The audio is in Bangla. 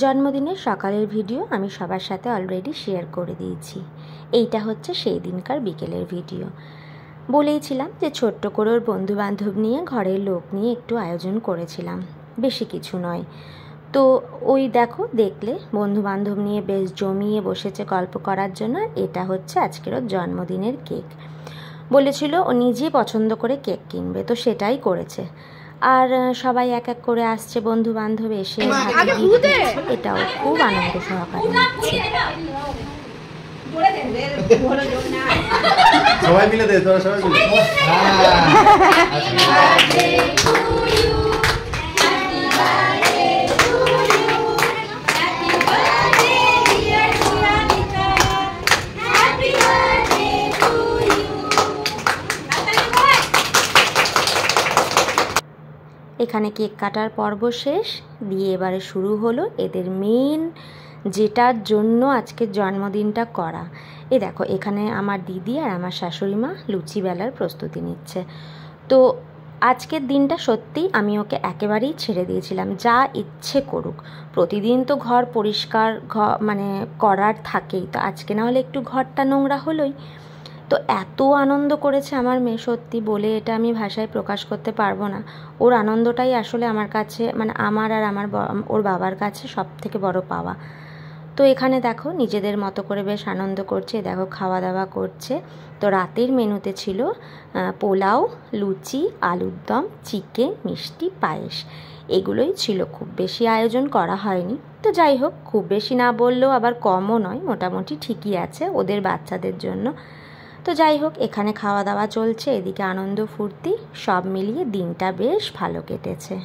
জন্মদিনের সকালের ভিডিও আমি সবার সাথে অলরেডি শেয়ার করে দিয়েছি। এইটা হচ্ছে সেই দিনকার বিকেলের ভিডিও। বলেইছিলাম যে ছোট্ট করে ওর বন্ধুবান্ধব নিয়ে, ঘরের লোক নিয়ে একটু আয়োজন করেছিলাম, বেশি কিছু নয়। তো ওই দেখো, দেখলে বন্ধুবান্ধব নিয়ে বেশ জমিয়ে বসেছে গল্প করার জন্য। এটা হচ্ছে আজকের ওর জন্মদিনের কেক। বলেছিল ও নিজেই পছন্দ করে কেক কিনবে, তো সেটাই করেছে। আর সবাই এক এক করে আসছে, বন্ধু বান্ধব এসে হাতে গিফট দিচ্ছে, এটাও খুব আনন্দ সহকারে নিচ্ছে। সবাই মিলে দে, তোরা সবাই মিলে। এখানে কেক কাটার পর্ব শেষ দিয়ে এবারে শুরু হলো এদের মেন, যেটার জন্য আজকের জন্মদিনটা করা। এ দেখো, এখানে আমার দিদি আর আমার শাশুড়ি মা লুচি বেলার প্রস্তুতি নিচ্ছে। তো আজকের দিনটা সত্যিই আমি ওকে একেবারেই ছেড়ে দিয়েছিলাম, যা ইচ্ছে করুক। প্রতিদিন তো ঘর পরিষ্কার মানে করার থাকেই, তো আজকে না হলে একটু ঘরটা নোংরা হলোই। তো এত আনন্দ করেছে আমার মেয়ে, সত্যি বলে এটা আমি ভাষায় প্রকাশ করতে পারবো না। ওর আনন্দটাই আসলে আমার কাছে, মানে আমার আর আমার ওর বাবার কাছে সব থেকে বড় পাওয়া। তো এখানে দেখো নিজেদের মতো করে বেশ আনন্দ করছে, দেখো খাওয়া দাওয়া করছে। তো রাতের মেনুতে ছিল পোলাও, লুচি, আলুর দম, চিকেন, মিষ্টি, পায়েস, এগুলোই ছিল। খুব বেশি আয়োজন করা হয়নি। তো যাই হোক, খুব বেশি না বললেও আবার কমও নয়, মোটামুটি ঠিকই আছে ওদের বাচ্চাদের জন্য। তো যাই হোক, এখানে খাওয়া দাওয়া চলছে, এদিকে আনন্দ ফুর্তি, সব মিলিয়ে দিনটা বেশ ভালো কেটেছে।